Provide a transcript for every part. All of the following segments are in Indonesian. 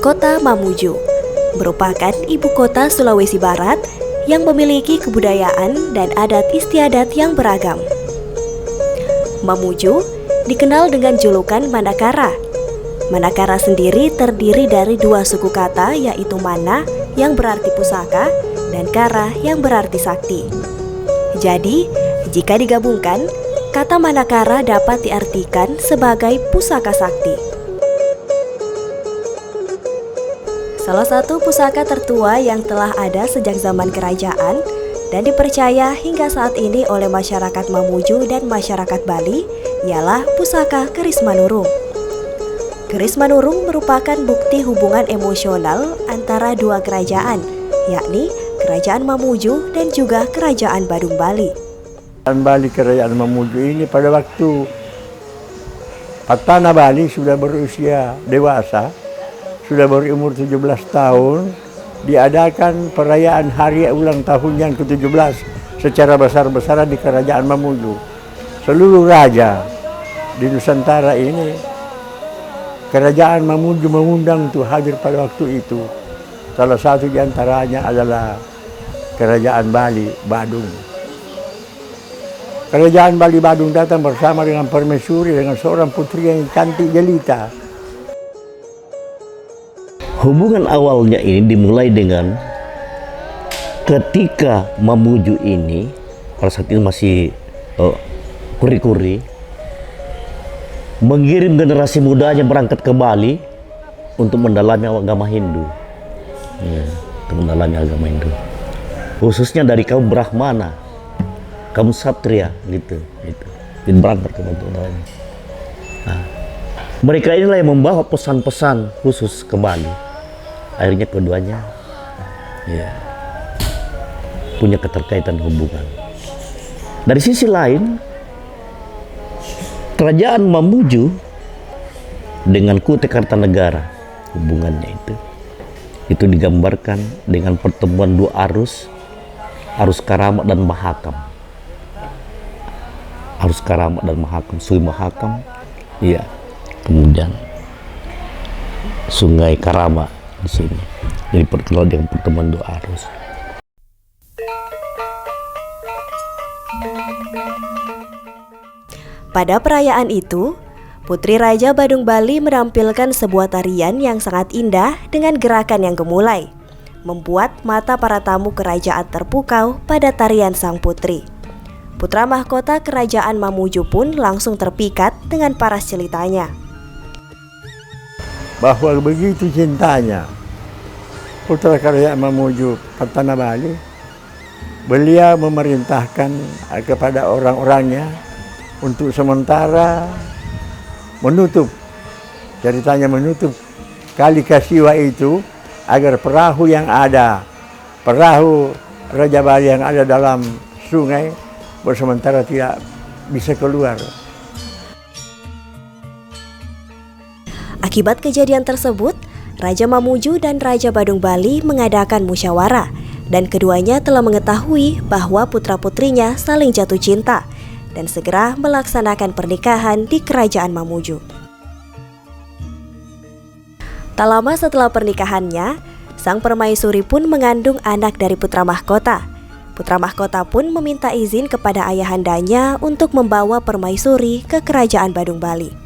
Kota Mamuju merupakan ibu kota Sulawesi Barat yang memiliki kebudayaan dan adat istiadat yang beragam. Mamuju dikenal dengan julukan Manakara. Manakara sendiri terdiri dari dua suku kata, yaitu Mana yang berarti pusaka dan Kara yang berarti sakti. Jadi, jika digabungkan, kata Manakara dapat diartikan sebagai pusaka sakti. Salah satu pusaka tertua yang telah ada sejak zaman kerajaan dan dipercaya hingga saat ini oleh masyarakat Mamuju dan masyarakat Bali ialah pusaka Keris Manurung. Keris Manurung merupakan bukti hubungan emosional antara dua kerajaan, yakni Kerajaan Mamuju dan juga Kerajaan Badung Bali. Kerajaan Mamuju ini pada waktu Patana Bali sudah berusia dewasa, sudah berumur 17 tahun, diadakan perayaan hari ulang tahun yang ke-17 secara besar-besaran di Kerajaan Mamuju. Seluruh raja di Nusantara ini, Kerajaan Mamuju mengundang untuk hadir pada waktu itu. Salah satu di antaranya adalah Kerajaan Bali Badung. Kerajaan Bali Badung datang bersama dengan permaisuri, dengan seorang putri yang cantik jelita. Hubungan awalnya ini dimulai dengan ketika Mamuju ini pada saat itu masih kuri-kuri, mengirim generasi mudanya berangkat ke Bali untuk mendalami agama Hindu. Ya, untuk mendalami agama Hindu. Khususnya dari kaum Brahmana, kaum Satria gitu. Dan berangkat ke Bali. Nah, mereka inilah yang membawa pesan-pesan khusus ke Bali. Akhirnya keduanya ya, punya keterkaitan hubungan. Dari sisi lain, Kerajaan Mamuju dengan Kutai Kartanegara, hubungannya itu digambarkan dengan pertemuan dua arus Karamat dan Mahakam. Arus Karamat dan Mahakam, Sungai Mahakam, iya, kemudian Sungai Karamat di sini. Jadi perkenal dengan pertemuan dua arus. Pada perayaan itu, Putri Raja Badung Bali menampilkan sebuah tarian yang sangat indah dengan gerakan yang gemulai, membuat mata para tamu kerajaan terpukau pada tarian sang putri. Putra mahkota Kerajaan Mamuju pun langsung terpikat dengan paras celitanya. Bahwa begitu cintanya putra Kerajaan Mamuju Patana Bali, beliau memerintahkan kepada orang-orangnya untuk sementara menutup Kali Kasiwa itu, agar perahu Raja Bali yang ada dalam sungai bersementara tidak bisa keluar. Akibat kejadian tersebut, Raja Mamuju dan Raja Badung Bali mengadakan musyawarah, dan keduanya telah mengetahui bahwa putra-putrinya saling jatuh cinta dan segera melaksanakan pernikahan di Kerajaan Mamuju. Tak lama setelah pernikahannya, sang permaisuri pun mengandung anak dari putra mahkota. Putra mahkota pun meminta izin kepada ayahandanya untuk membawa permaisuri ke Kerajaan Badung Bali.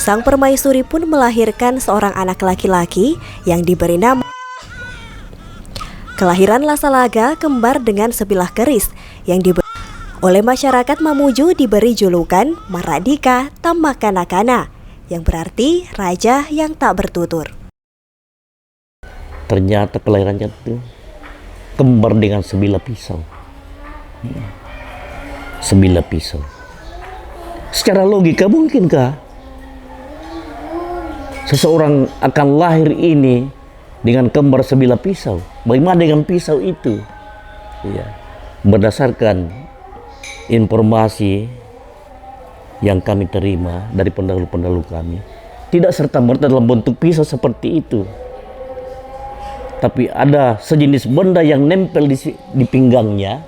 Sang permaisuri pun melahirkan seorang anak laki-laki yang diberi nama. Kelahiran Lasalaga kembar dengan sebilah keris yang diberi oleh masyarakat Mamuju diberi julukan Maradika Tamakanakana, yang berarti raja yang tak bertutur. Ternyata kelahirannya itu kembar dengan sebilah pisau. Sebilah pisau. Secara logika mungkinkah seseorang akan lahir ini dengan kembar sebilah pisau? Bagaimana dengan pisau itu? Ya, berdasarkan informasi yang kami terima dari pendahulu-pendahulu kami, tidak serta-merta dalam bentuk pisau seperti itu, tapi ada sejenis benda yang nempel di pinggangnya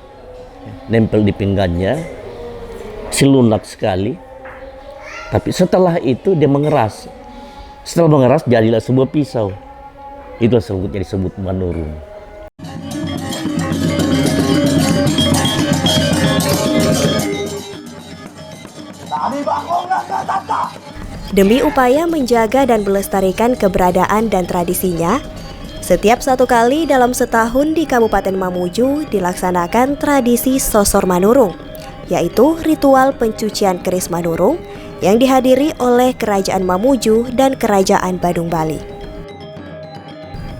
nempel di pinggangnya, si lunak sekali. Tapi setelah itu dia mengeras. Setelah mengeras jadilah sebuah pisau. Itu sebutnya disebut manurung. Demi upaya menjaga dan melestarikan keberadaan dan tradisinya, setiap 1 kali dalam setahun di Kabupaten Mamuju dilaksanakan tradisi Sosor Manurung, yaitu ritual pencucian keris Manurung yang dihadiri oleh Kerajaan Mamuju dan Kerajaan Badung Bali.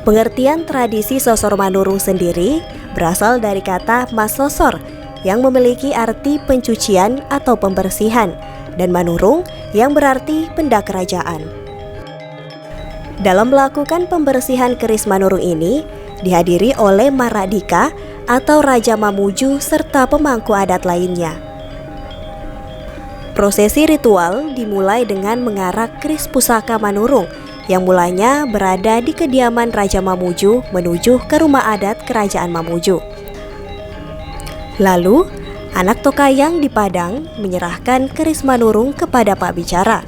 Pengertian tradisi Sosor Manurung sendiri berasal dari kata Masosor yang memiliki arti pencucian atau pembersihan, dan Manurung yang berarti benda kerajaan. Dalam melakukan pembersihan keris Manurung ini dihadiri oleh Maradika atau Raja Mamuju serta pemangku adat lainnya. Prosesi ritual dimulai dengan mengarak keris pusaka Manurung yang mulanya berada di kediaman Raja Mamuju menuju ke rumah adat Kerajaan Mamuju. Lalu, anak Tokayang di Padang menyerahkan keris Manurung kepada Pak Bicara.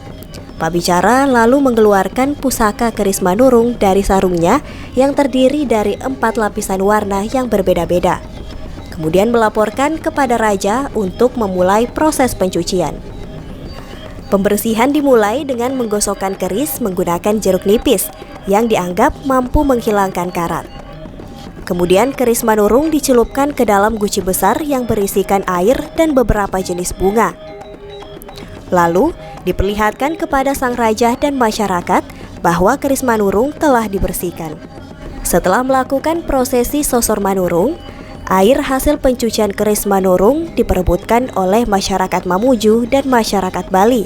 Pak Bicara lalu mengeluarkan pusaka keris Manurung dari sarungnya yang terdiri dari 4 lapisan warna yang berbeda-beda. Kemudian melaporkan kepada Raja untuk memulai proses pencucian. Pembersihan dimulai dengan menggosokkan keris menggunakan jeruk nipis yang dianggap mampu menghilangkan karat. Kemudian keris Manurung dicelupkan ke dalam guci besar yang berisikan air dan beberapa jenis bunga. Lalu diperlihatkan kepada sang raja dan masyarakat bahwa keris Manurung telah dibersihkan. Setelah melakukan prosesi Sosor Manurung, air hasil pencucian keris Manurung diperebutkan oleh masyarakat Mamuju dan masyarakat Bali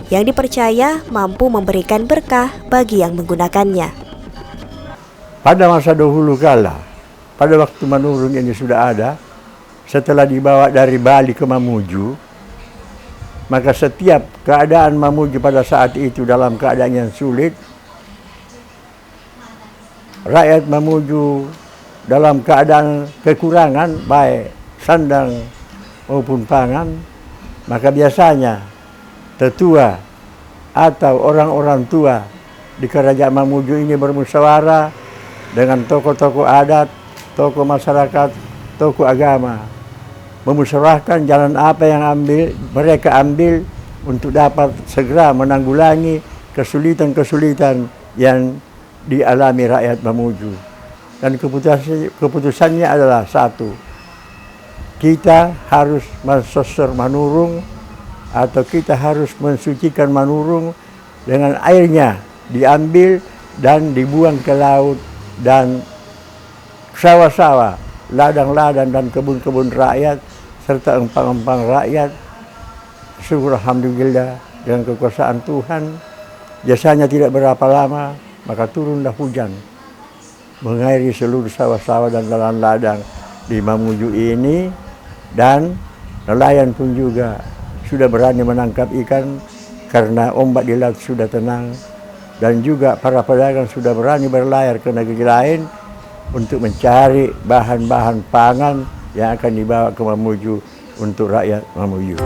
yang dipercaya mampu memberikan berkah bagi yang menggunakannya. Pada masa dahulu kala, pada waktu Manurung ini sudah ada, setelah dibawa dari Bali ke Mamuju, maka setiap keadaan Mamuju pada saat itu dalam keadaan yang sulit, rakyat Mamuju dalam keadaan kekurangan baik sandang maupun pangan, maka biasanya tetua atau orang-orang tua di Kerajaan Mamuju ini bermusyawarah dengan tokoh-tokoh adat, tokoh masyarakat, tokoh agama, memusyawarahkan jalan apa yang mereka ambil untuk dapat segera menanggulangi kesulitan-kesulitan yang dialami rakyat Mamuju. Dan keputusannya adalah satu, kita harus mensosor Manurung atau kita harus mensucikan Manurung dengan airnya diambil dan dibuang ke laut dan sawah-sawah, ladang-ladang dan kebun-kebun rakyat serta empang-empang rakyat. Syukur alhamdulillah dengan kekuasaan Tuhan, jasanya tidak berapa lama maka turunlah hujan mengairi seluruh sawah-sawah dan ladang-ladang di Mamuju ini, dan nelayan pun juga sudah berani menangkap ikan karena ombak di laut sudah tenang, dan juga para pedagang sudah berani berlayar ke negeri lain untuk mencari bahan-bahan pangan yang akan dibawa ke Mamuju untuk rakyat Mamuju.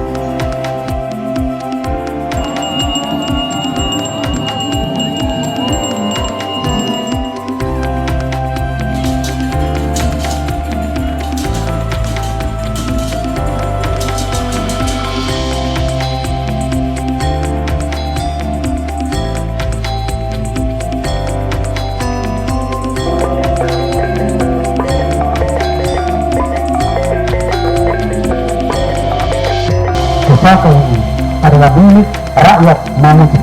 Pusaka ini adalah milik rakyat Mamuju,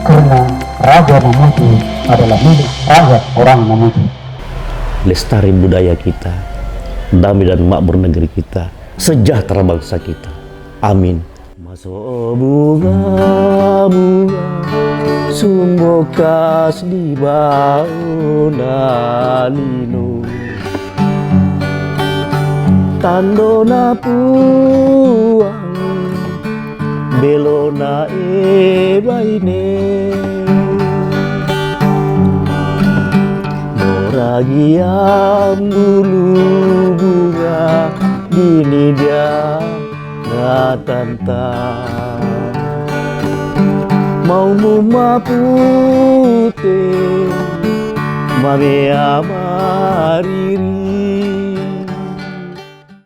karena Raja Mamuju adalah milik rakyat orang Mamuju. Lestari budaya kita, damai dan makmur negeri kita, sejahtera bangsa kita. Amin. Masuk bunga-bunga sumbokas di baunalinu, tandona puang belona ebaine, moragiam bulu bunga Dini dia natanta mau mapute mame ama